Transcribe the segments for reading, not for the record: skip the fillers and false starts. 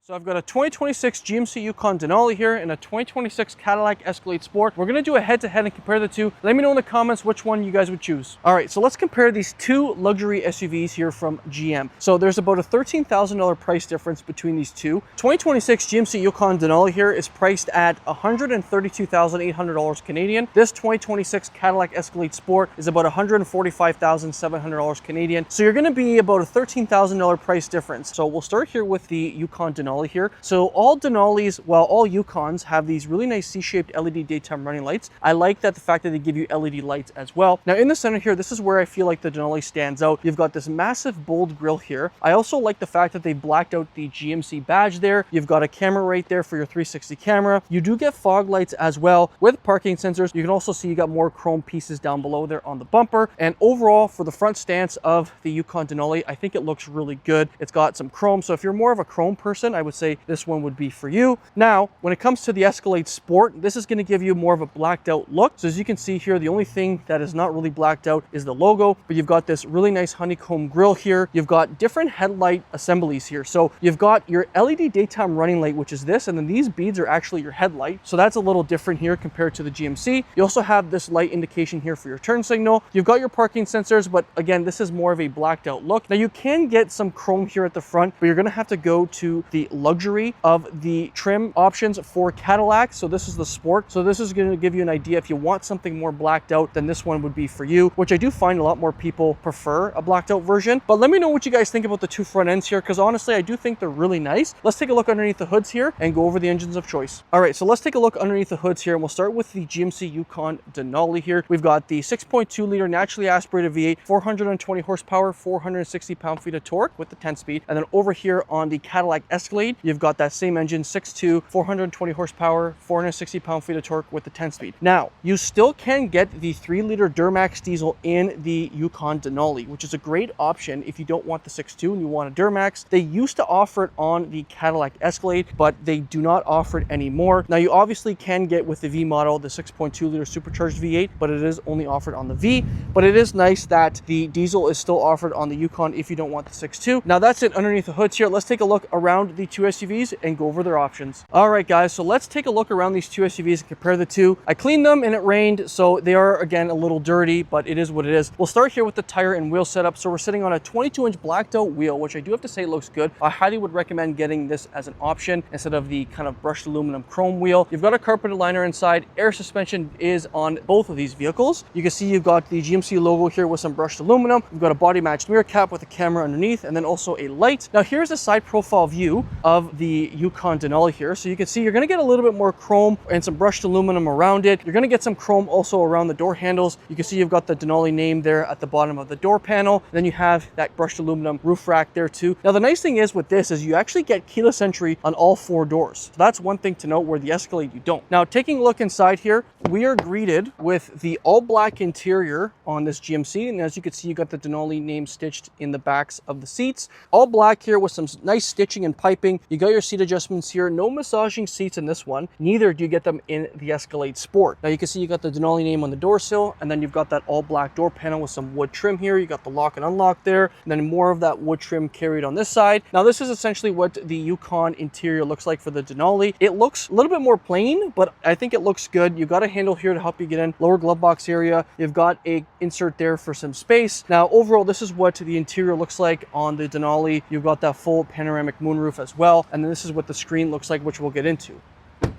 So I've got a 2026 GMC Yukon Denali here and a 2026 Cadillac Escalade Sport. We're going to do a head-to-head and compare the two. Let me know in the comments which one you guys would choose. All right, so let's compare these two luxury SUVs here from GM. So there's about a $13,000 price difference between these two. 2026 GMC Yukon Denali here is priced at $132,800 Canadian. This 2026 Cadillac Escalade Sport is about $145,700 Canadian. So you're going to be about a $13,000 price difference. So we'll start here with the Yukon Denali here. So all Denalis, well, all Yukons have these really nice C-shaped LED daytime running lights. I like that the fact that they give you LED lights as well. Now in the center here, this is where I feel like the Denali stands out. You've got this massive bold grille here. I also like the fact that they blacked out the GMC badge there. You've got a camera right there for your 360 camera. You do get fog lights as well with parking sensors. You can also see you got more chrome pieces down below there on the bumper. And overall, for the front stance of the Yukon Denali, I think it looks really good. It's got some chrome. So if you're more of a chrome person, I would say this one would be for you. Now, when it comes to the Escalade Sport, this is going to give you more of a blacked out look. So as you can see here, the only thing that is not really blacked out is the logo, but you've got this really nice honeycomb grille here. You've got different headlight assemblies here. So you've got your LED daytime running light, which is this, and then these beads are actually your headlight. So that's a little different here compared to the GMC. You also have this light indication here for your turn signal. You've got your parking sensors, but again, this is more of a blacked out look. Now you can get some chrome here at the front, but you're going to have to go to the luxury of the trim options for Cadillac. So this is the Sport. So this is going to give you an idea if you want something more blacked out, then this one would be for you, which I do find a lot more people prefer a blacked out version. But let me know what you guys think about the two front ends here, because honestly, I do think they're really nice. Let's take a look underneath the hoods here and go over the engines of choice. All right, so let's take a look underneath the hoods here, and we'll start with the GMC Yukon Denali here. We've got the 6.2 liter naturally aspirated V8, 420 horsepower, 460 pound-feet of torque with the 10-speed. And then over here on the Cadillac Escalade, you've got that same engine, 6.2, 420 horsepower, 460 pound-feet of torque with the 10-speed. Now, you still can get the 3-liter Duramax diesel in the Yukon Denali, which is a great option if you don't want the 6.2 and you want a Duramax. They used to offer it on the Cadillac Escalade, but they do not offer it anymore. Now, you obviously can get with the V model, the 6.2 liter supercharged V8, but it is only offered on the V. But it is nice that the diesel is still offered on the Yukon if you don't want the 6.2. Now, that's it underneath the hoods here. Let's take a look around the two SUVs and go over their options. All right, guys, so let's take a look around these two SUVs and compare the two. I cleaned them and it rained, so they are, again, a little dirty, but it is what it is. We'll start here with the tire and wheel setup. So we're sitting on a 22-inch blacked out wheel, which I do have to say looks good. I highly would recommend getting this as an option instead of the kind of brushed aluminum chrome wheel. You've got a carpeted liner inside. Air suspension is on both of these vehicles. You can see you've got the GMC logo here with some brushed aluminum. You've got a body matched mirror cap with a camera underneath, and then also a light. Now here's a side profile view of the Yukon Denali here. So you can see you're going to get a little bit more chrome and some brushed aluminum around it. You're going to get some chrome also around the door handles. You can see you've got the Denali name there at the bottom of the door panel. And then you have that brushed aluminum roof rack there too. Now the nice thing is with this is you actually get keyless entry on all four doors. So that's one thing to note, where the Escalade you don't. Now taking a look inside here, we are greeted with the all black interior on this GMC. And as you can see, you got the Denali name stitched in the backs of the seats. All black here with some nice stitching and piping. You got your seat adjustments here. No massaging seats in this one. Neither do you get them in the Escalade Sport. Now you can see you got the Denali name on the door sill, and then you've got that all black door panel with some wood trim here. You got the lock and unlock there, and then more of that wood trim carried on this side. Now this is essentially what the Yukon interior looks like for the Denali. It looks a little bit more plain, but I think it looks good. You've got a handle here to help you get in. Lower glove box area. You've got a insert there for some space. Now overall, this is what the interior looks like on the Denali. You've got that full panoramic moonroof as well, and then this is what the screen looks like, which we'll get into.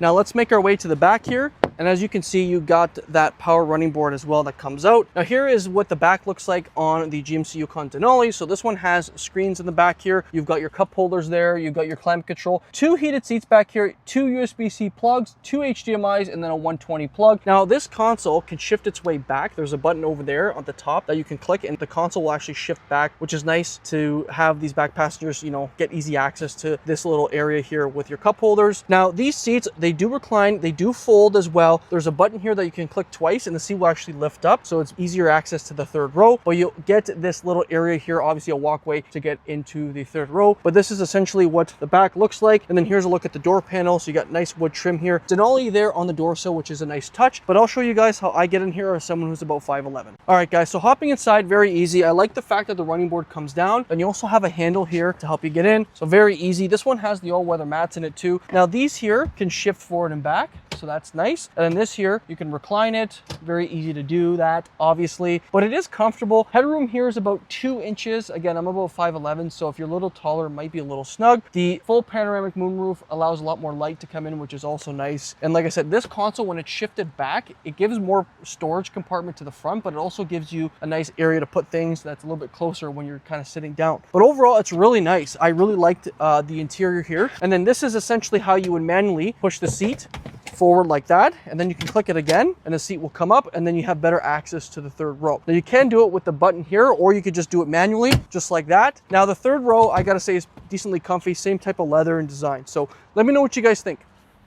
Now let's make our way to the back here. And as you can see, you got that power running board as well that comes out. Now here is what the back looks like on the GMC Yukon Denali. So this one has screens in the back here. You've got your cup holders there. You've got your climate control, 2 heated seats back here, 2 USB-C plugs, 2 HDMIs, and then a 120 plug. Now this console can shift its way back. There's a button over there on the top that you can click, and the console will actually shift back, which is nice to have these back passengers, you know, get easy access to this little area here with your cup holders. Now these seats, they do recline, they do fold as well. style. There's a button here that you can click twice and the seat will actually lift up, so it's easier access to the third row, but you'll get this little area here, obviously a walkway to get into the third row. But this is essentially what the back looks like. And then here's a look at the door panel. So you got nice wood trim here. Denali there on the door sill, which is a nice touch, but I'll show you guys how I get in here as someone who's about 5'11". All right, guys, so hopping inside, very easy. I like the fact that the running board comes down, and you also have a handle here to help you get in. So very easy. This one has the all-weather mats in it too. Now these here can shift forward and back, so that's nice. And then this here, you can recline it. Very easy to do that, obviously, but it is comfortable. Headroom here is about 2 inches. Again, I'm about 5'11", so if you're a little taller, it might be a little snug. The full panoramic moonroof allows a lot more light to come in, which is also nice. And like I said, this console, when it's shifted back, it gives more storage compartment to the front, but it also gives you a nice area to put things that's a little bit closer when you're kind of sitting down. But overall, it's really nice. I really liked the interior here. And then this is essentially how you would manually push the seat forward like that, and then you can click it again and the seat will come up, and then you have better access to the third row. Now you can do it with the button here, or you could just do it manually, just like that. Now the third row, I gotta say, is decently comfy, same type of leather and design. So let me know what you guys think.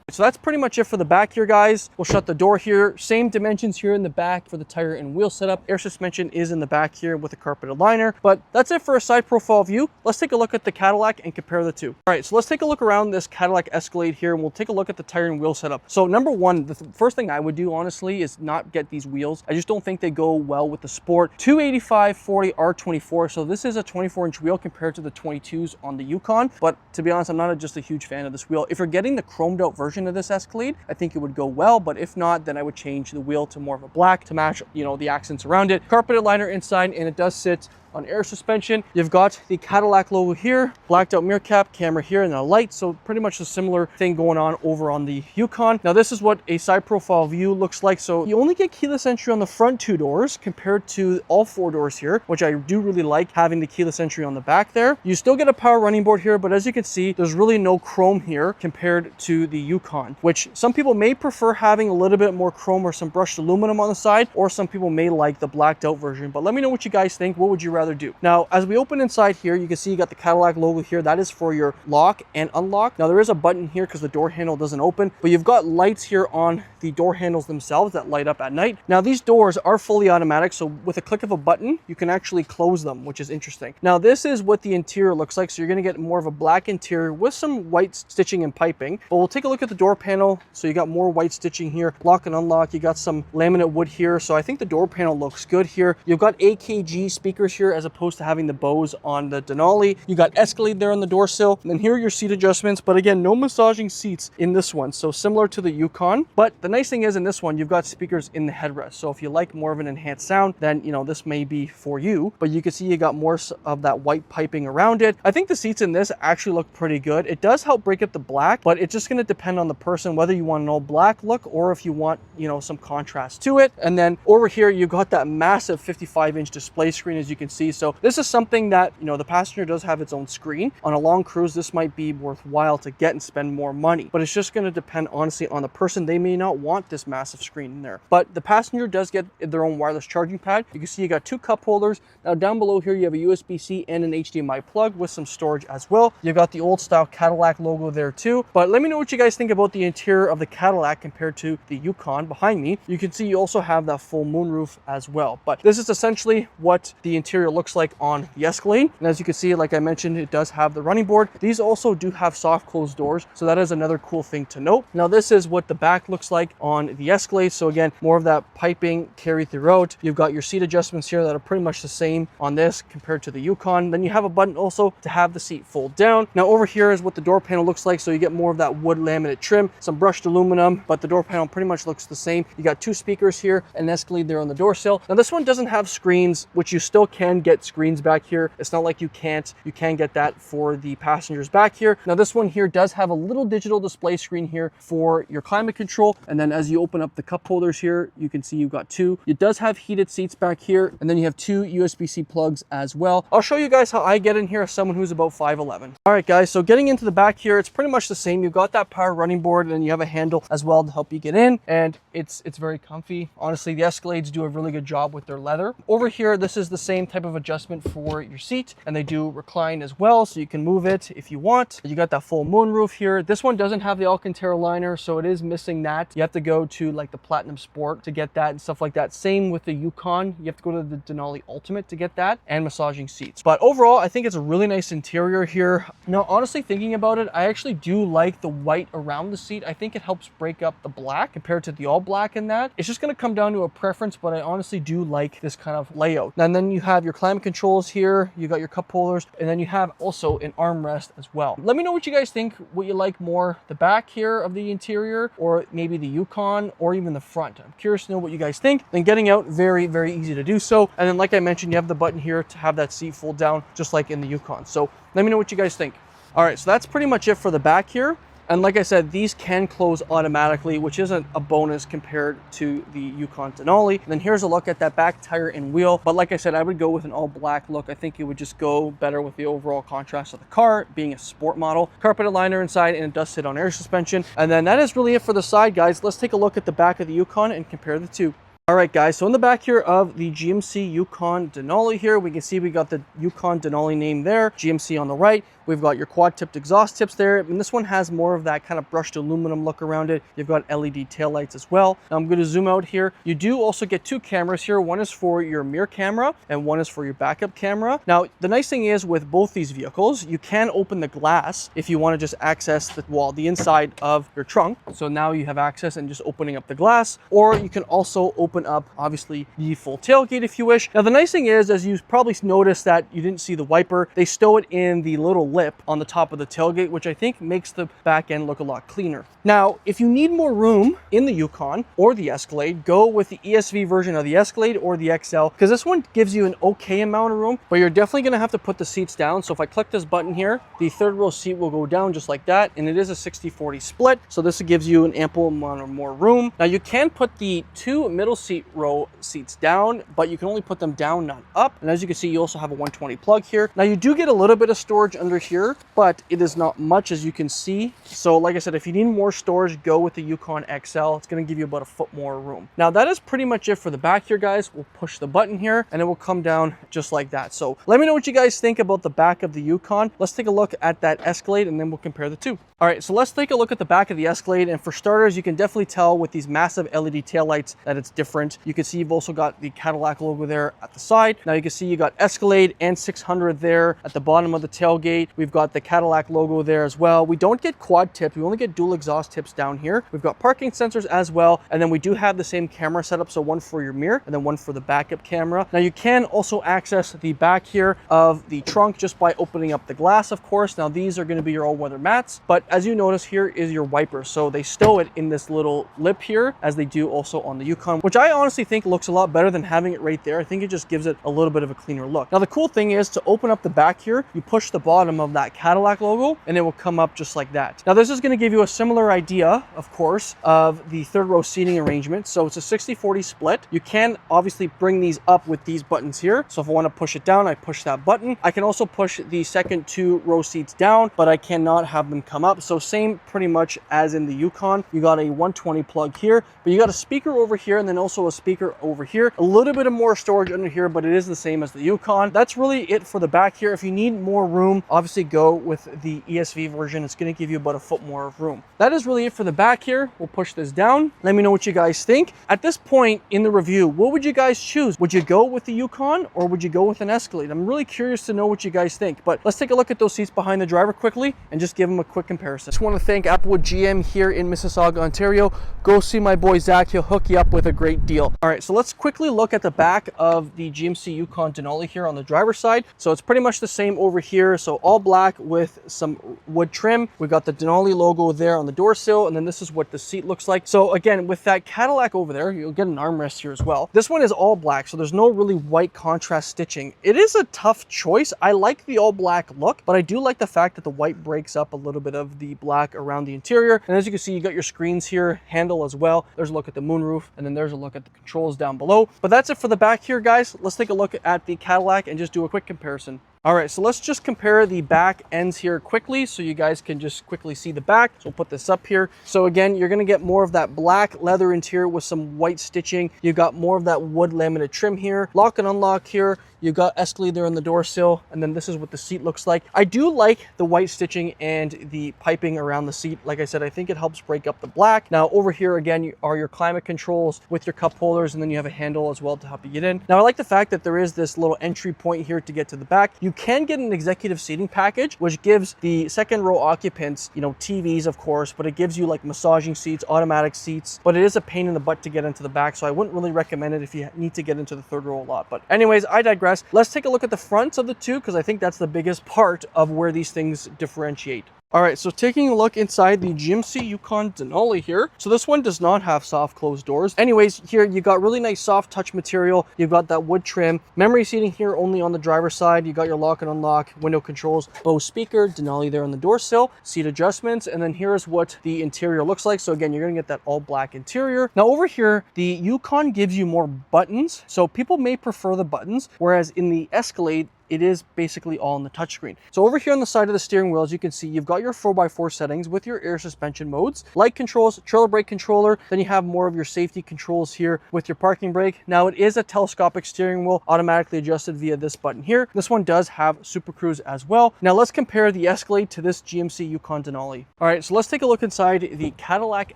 So that's pretty much it for the back here, guys. We'll shut the door here. Same dimensions here in the back for the tire and wheel setup. Air suspension is in the back here with a carpeted liner. But that's it for a side profile view. Let's take a look at the Cadillac and compare the two. All right, so let's take a look around this Cadillac Escalade here, and we'll take a look at the tire and wheel setup. So number one, the first thing I would do, honestly, is not get these wheels. I just don't think they go well with the Sport. 285/40 R24. So this is a 24-inch wheel compared to the 22s on the Yukon. But to be honest, I'm not just a huge fan of this wheel. If you're getting the chromed out version of this Escalade, I think it would go well, but if not, then I would change the wheel to more of a black to match, you know, the accents around it. Carpeted liner inside, and it does sit on air suspension. You've got the Cadillac logo here, blacked out mirror cap, camera here, and a light. So pretty much a similar thing going on over on the Yukon. Now this is what a side profile view looks like. So you only get keyless entry on the front 2 doors compared to all 4 doors here, which I do really like having the keyless entry on the back there. You still get a power running board here, but as you can see, there's really no chrome here compared to the Yukon, which some people may prefer having a little bit more chrome or some brushed aluminum on the side, or some people may like the blacked out version. But let me know what you guys think. What would you rather do? Now, as we open inside here, you can see you got the Cadillac logo here. That is for your lock and unlock. Now there is a button here because the door handle doesn't open, but you've got lights here on the door handles themselves that light up at night. Now these doors are fully automatic, so with a click of a button, you can actually close them, which is interesting. Now this is what the interior looks like. So you're gonna get more of a black interior with some white stitching and piping, but we'll take a look at the door panel. So you got more white stitching here, lock and unlock. You got some laminate wood here. So I think the door panel looks good here. You've got AKG speakers here as opposed to having the Bose on the Denali. You got Escalade there on the door sill. And then here are your seat adjustments, but again, no massaging seats in this one. So similar to the Yukon, but the nice thing is in this one, you've got speakers in the headrest. So if you like more of an enhanced sound, then, you know, this may be for you, but you can see you got more of that white piping around it. I think the seats in this actually look pretty good. It does help break up the black, but it's just going to depend on the person, whether you want an all black look or if you want, you know, some contrast to it. And then over here, you got that massive 55-inch display screen, as you can see. So this is something that, you know, the passenger does have its own screen. On a long cruise, this might be worthwhile to get and spend more money, but it's just going to depend honestly on the person. They may not want this massive screen in there, but the passenger does get their own wireless charging pad. You can see you got 2 cup holders. Now down below here, you have a USB-C and an HDMI plug with some storage as well. You've got the old style Cadillac logo there too, but let me know what you guys think about the interior of the Cadillac compared to the Yukon behind me. You can see you also have that full moonroof as well, but this is essentially what the interior looks like on the Escalade. And as you can see, like I mentioned, it does have the running board. These also do have soft closed doors, so that is another cool thing to note. Now this is what the back looks like on the Escalade. So again, more of that piping carry throughout. You've got your seat adjustments here that are pretty much the same on this compared to the Yukon. Then you have a button also to have the seat fold down. Now over here is what the door panel looks like. So you get more of that wood laminate trim, some brushed aluminum, but the door panel pretty much looks the same. You got 2 speakers here, an Escalade there on the door sill. Now this one doesn't have screens, which you still can get screens back here. It's not like you can't. You can get that for the passengers back here. Now this one here does have a little digital display screen here for your climate control. And then as you open up the cup holders here, you can see you've got 2. It does have heated seats back here. And then you have 2 USB-C plugs as well. I'll show you guys how I get in here as someone who's about 5'11". All right, guys, so getting into the back here, it's pretty much the same. You've got that power running board, and then you have a handle as well to help you get in. And it's very comfy. Honestly, the Escalades do a really good job with their leather. Over here, this is the same type type of adjustment for your seat, and they do recline as well, so you can move it if you want. You got that full moonroof here. This one doesn't have the Alcantara liner, so it is missing that. You have to go to like the Platinum Sport to get that and stuff like that. Same with the Yukon. You have to go to the Denali Ultimate to get that, and massaging seats. But overall, I think it's a really nice interior here. Now, honestly, thinking about it, I actually do like the white around the seat. I think it helps break up the black compared to the all black in that. It's just going to come down to a preference, but I honestly do like this kind of layout. And then you have your climate controls here, you got your cup holders, and then you have also an armrest as well. Let me know what you guys think, what you like more, the back here of the interior, or maybe the Yukon, or even the front. I'm curious to know what you guys think. Then getting out, very, very easy to do so. And then like I mentioned, you have the button here to have that seat fold down, just like in the Yukon. So let me know what you guys think. All right, so that's pretty much it for the back here. And like I said, these can close automatically, which isn't a bonus compared to the Yukon Denali. And then here's a look at that back tire and wheel. But like I said, I would go with an all black look. I think it would just go better with the overall contrast of the car, being a sport model. Carpeted liner inside, and it does sit on air suspension. And then that is really it for the side, guys. Let's take a look at the back of the Yukon and compare the two. All right, guys, so in the back here of the GMC Yukon Denali here, we can see we got the Yukon Denali name there, GMC on the right. We've got your quad-tipped exhaust tips there, and this one has more of that kind of brushed aluminum look around it. You've got LED taillights as well. Now I'm going to zoom out here. You do also get two cameras here. One is for your mirror camera, and one is for your backup camera. Now, the nice thing is with both these vehicles, you can open the glass if you want to just access the inside of your trunk. So now you have access and just opening up the glass, or you can also open up, obviously, the full tailgate if you wish. Now, the nice thing is, as you probably noticed that you didn't see the wiper, they stow it in the little lip on the top of the tailgate, which I think makes the back end look a lot cleaner. Now, if you need more room in the Yukon or the Escalade, go with the ESV version of the Escalade or the XL, because this one gives you an okay amount of room, but you're definitely going to have to put the seats down. So if I click this button here, the third row seat will go down just like that, and it is a 60-40 split, so this gives you an ample amount of more room. Now, you can put the two middle row seats down, but you can only put them down, not up. And as you can see, you also have a 120 plug here. Now, you do get a little bit of storage under here, but it is not much, as you can see. So like I said, if you need more storage, go with the Yukon XL. It's going to give you about a foot more room. Now, that is pretty much it for the back here, guys. We'll push the button here and it will come down just like that. So let me know what you guys think about the back of the Yukon. Let's take a look at that Escalade and then we'll compare the two. All right, so let's take a look at the back of the Escalade. And for starters, you can definitely tell with these massive LED taillights that it's different. You can see you've also got the Cadillac logo there at the side. Now you can see you got Escalade and 600 there at the bottom of the tailgate. We've got the Cadillac logo there as well. We don't get quad tips. We only get dual exhaust tips down here. We've got parking sensors as well. And then we do have the same camera setup. So one for your mirror and then one for the backup camera. Now you can also access the back here of the trunk just by opening up the glass, of course. Now these are going to be your all-weather mats. But as you notice, here is your wiper. So they stow it in this little lip here, as they do also on the Yukon, which I honestly think looks a lot better than having it right there. I think it just gives it a little bit of a cleaner look. Now the cool thing is to open up the back here, you push the bottom of that Cadillac logo and it will come up just like that. Now this is going to give you a similar idea, of course, of the third row seating arrangement. So it's a 60-40 split. You can obviously bring these up with these buttons here. So if I want to push it down, I push that button. I can also push the second two row seats down, but I cannot have them come up. So same pretty much as in the Yukon. You got a 120 plug here, but you got a speaker over here and then also a speaker over here. A little bit of more storage under here, but it is the same as the Yukon. That's really it for the back here. If you need more room, obviously go with the ESV version. It's going to give you about a foot more of room. That is really it for the back here. We'll push this down. Let me know what you guys think. At this point in the review, what would you guys choose? Would you go with the Yukon or would you go with an Escalade? I'm really curious to know what you guys think, but let's take a look at those seats behind the driver quickly and just give them a quick comparison. Just want to thank Applewood GM here in Mississauga, Ontario. Go see my boy Zach. He'll hook you up with a great deal. All right, so let's quickly look at the back of the GMC Yukon Denali here on the driver's side. So it's pretty much the same over here. So all black with some wood trim. We got the Denali logo there on the door sill, and then this is what the seat looks like. So again, with that Cadillac over there, you'll get an armrest here as well. This one is all black, so there's no really white contrast stitching. It is a tough choice. I like the all black look, but I do like the fact that the white breaks up a little bit of the black around the interior. And as you can see, you got your screens here, handle as well. There's a look at the moonroof, and then there's a look at the controls down below. But that's it for the back here, guys. Let's take a look at the Cadillac and just do a quick comparison. All right, so let's just compare the back ends here quickly so you guys can just quickly see the back. So we'll put this up here. So again, you're gonna get more of that black leather interior with some white stitching. You got more of that wood laminate trim here. Lock and unlock here. You've got Escalade there on the door sill, and then this is what the seat looks like. I do like the white stitching and the piping around the seat. Like I said, I think it helps break up the black. Now over here again are your climate controls with your cup holders, and then you have a handle as well to help you get in. Now I like the fact that there is this little entry point here to get to the back. You can get an executive seating package, which gives the second row occupants, you know, TVs of course, but it gives you like massaging seats, automatic seats, but it is a pain in the butt to get into the back, so I wouldn't really recommend it if you need to get into the third row a lot. But anyways, I digress. Let's take a look at the fronts of the two, because I think that's the biggest part of where these things differentiate. All right, so taking a look inside the GMC Yukon Denali here. So this one does not have soft closed doors. Anyways, here you got really nice soft touch material. You've got that wood trim. Memory seating here only on the driver's side. You got your lock and unlock, window controls, Bose speaker, Denali there on the door sill, seat adjustments, and then here's what the interior looks like. So again, you're gonna get that all black interior. Now over here, the Yukon gives you more buttons. So people may prefer the buttons, whereas in the Escalade, it is basically all on the touchscreen. So over here on the side of the steering wheel, as you can see, you've got your 4x4 settings with your air suspension modes, light controls, trailer brake controller, then you have more of your safety controls here with your parking brake. Now it is a telescopic steering wheel, automatically adjusted via this button here. This one does have Super Cruise as well. Now let's compare the Escalade to this GMC Yukon Denali. All right, so let's take a look inside the Cadillac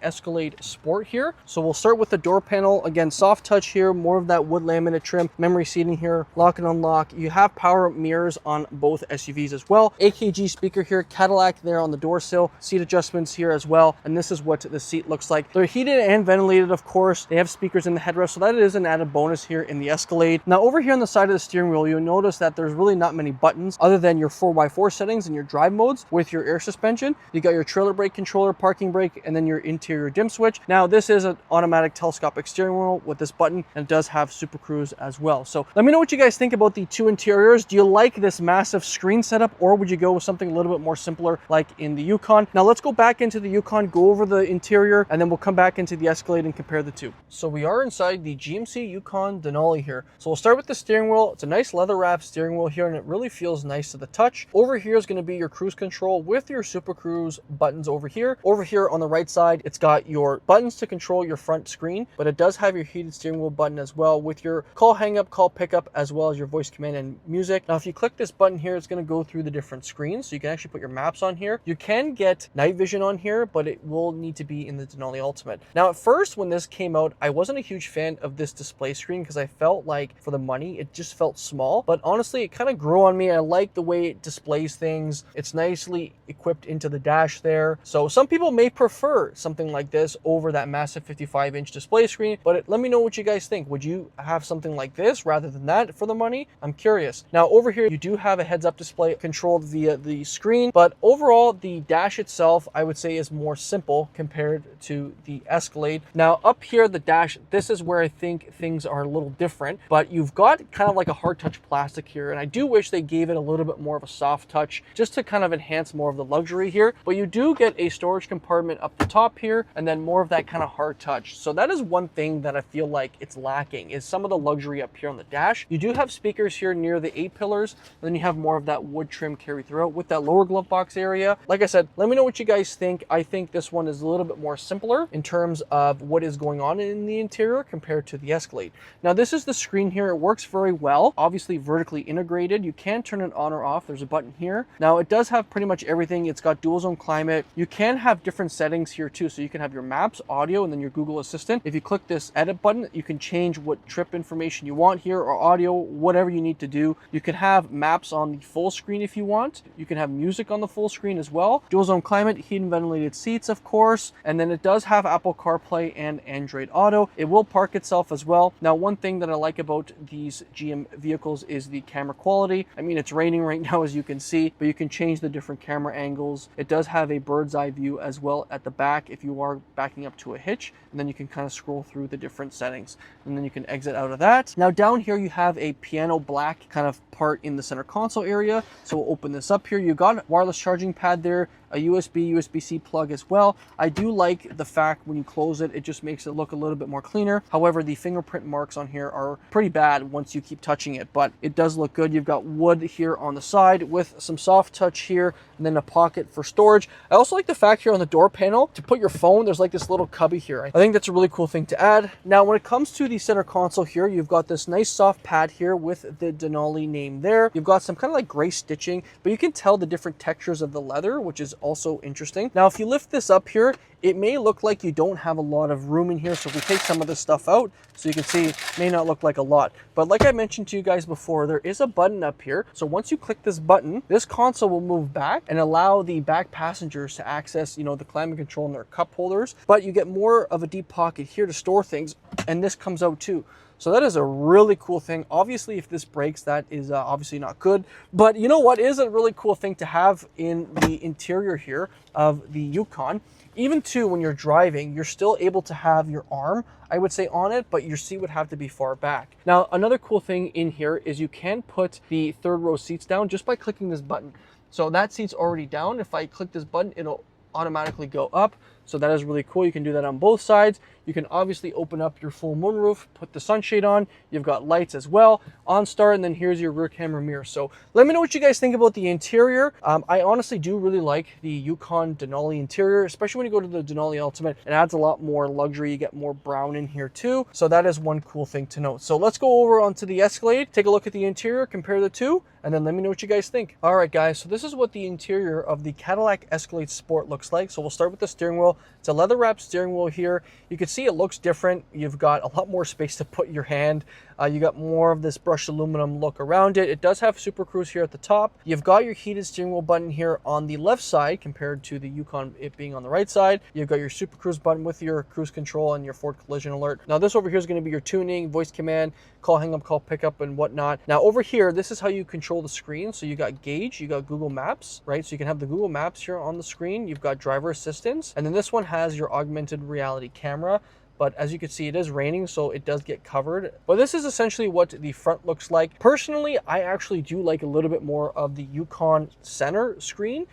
Escalade Sport here. So we'll start with the door panel. Again, soft touch here, more of that wood laminate trim, memory seating here, lock and unlock. You have power mirrors on both SUVs as well. AKG speaker here, Cadillac there on the door sill, seat adjustments here as well, and this is what the seat looks like. They're heated and ventilated, of course. They have speakers in the headrest, so that is an added bonus here in the Escalade. Now over here on the side of the steering wheel, you'll notice that there's really not many buttons other than your 4x4 settings and your drive modes with your air suspension. You got your trailer brake controller, parking brake, and then your interior dim switch. Now this is an automatic telescopic steering wheel with this button, and it does have Super Cruise as well. So let me know what you guys think about the two interiors. Do you like this massive screen setup, or would you go with something a little bit more simpler like in the Yukon? Now let's go back into the Yukon, go over the interior, and then we'll come back into the Escalade and compare the two. So we are inside the GMC Yukon Denali here. So we'll start with the steering wheel. It's a nice leather wrapped steering wheel here, and it really feels nice to the touch. Over here is going to be your cruise control with your Super Cruise buttons over here. Over here on the right side, it's got your buttons to control your front screen, but it does have your heated steering wheel button as well with your call hang up, call pickup, as well as your voice command and music. Now if you click this button here, it's going to go through the different screens, so you can actually put your maps on here. You can get night vision on here, but it will need to be in the Denali Ultimate. Now at first when this came out, I wasn't a huge fan of this display screen because I felt like for the money it just felt small, but honestly it kind of grew on me. I like the way it displays things. It's nicely equipped into the dash there, so some people may prefer something like this over that massive 55-inch display screen, but let me know what you guys think. Would you have something like this rather than that for the money? I'm curious. Now over here you do have a heads-up display controlled via the screen, but overall the dash itself I would say is more simple compared to the Escalade. Now up here the dash, this is where I think things are a little different, but you've got kind of like a hard touch plastic here, and I do wish they gave it a little bit more of a soft touch just to kind of enhance more of the luxury here. But you do get a storage compartment up the top here, and then more of that kind of hard touch. So that is one thing that I feel like it's lacking, is some of the luxury up here on the dash. You do have speakers here near the 8 pillars, and then you have more of that wood trim carry throughout with that lower glove box area. Like I said, let me know what you guys think. I think this one is a little bit more simpler in terms of what is going on in the interior compared to the Escalade. Now this is the screen here. It works very well, obviously vertically integrated. You can turn it on or off. There's a button here. Now it does have pretty much everything. It's got dual zone climate. You can have different settings here too, so you can have your maps, audio, and then your Google Assistant. If you click this edit button, you can change what trip information you want here, or audio, whatever you need to do. You can have maps on the full screen if you want. You can have music on the full screen as well. Dual zone climate, heat and ventilated seats, of course, and then it does have Apple CarPlay and Android Auto. It will park itself as well. Now one thing that I like about these GM vehicles is the camera quality. I mean, it's raining right now as you can see, but you can change the different camera angles. It does have a bird's eye view as well at the back if you are backing up to a hitch, and then you can kind of scroll through the different settings, and then you can exit out of that. Now down here you have a piano black kind of part in the center console area, so we'll open this up here. You got a wireless charging pad there, a USB-C plug as well. I do like the fact when you close it, it just makes it look a little bit more cleaner. However, the fingerprint marks on here are pretty bad once you keep touching it, but it does look good. You've got wood here on the side with some soft touch here, and then a pocket for storage. I also like the fact here on the door panel to put your phone, there's like this little cubby here. I think that's a really cool thing to add. Now, when it comes to the center console here, you've got this nice soft pad here with the Denali name there. You've got some kind of like gray stitching, but you can tell the different textures of the leather, which is also interesting. Now, if you lift this up here, it may look like you don't have a lot of room in here. So if we take some of this stuff out, so you can see, it may not look like a lot. But like I mentioned to you guys before, there is a button up here. So once you click this button, this console will move back and allow the back passengers to access, the climate control and their cup holders. But you get more of a deep pocket here to store things. And this comes out too. So that is a really cool thing. Obviously, if this breaks, that is obviously not good. But you know what is a really cool thing to have in the interior here of the Yukon? Even too, when you're driving, you're still able to have your arm, I would say, on it, but your seat would have to be far back. Now, another cool thing in here is you can put the third row seats down just by clicking this button. So that seat's already down. If I click this button, it'll automatically go up. So that is really cool. You can do that on both sides. You can obviously open up your full moonroof, put the sunshade on. You've got lights as well on start, and then here's your rear camera mirror. So let me know what you guys think about the interior. I honestly do really like the Yukon Denali interior, especially when you go to the Denali Ultimate. It adds a lot more luxury. You get more brown in here too. So that is one cool thing to note. So let's go over onto the Escalade, take a look at the interior, compare the two, and then let me know what you guys think. All right, guys, so this is what the interior of the Cadillac Escalade Sport looks like. So we'll start with the steering wheel. It's a leather wrapped steering wheel here. You can see it looks different. You've got a lot more space to put your hand. You got more of this brushed aluminum look around it. It does have Super Cruise here at the top. You've got your heated steering wheel button here on the left side compared to the Yukon, it being on the right side. You've got your Super Cruise button with your cruise control and your forward collision alert. Now this over here is going to be your tuning, voice command, call hang up, call pickup, and whatnot. Now over here, this is how you control the screen. So you got gauge, you got Google Maps, right? So you can have the Google Maps here on the screen. You've got driver assistance, and then this one has your augmented reality camera. But as you can see, it is raining, so it does get covered. But this is essentially what the front looks like. Personally, I actually do like a little bit more of the Yukon center screen.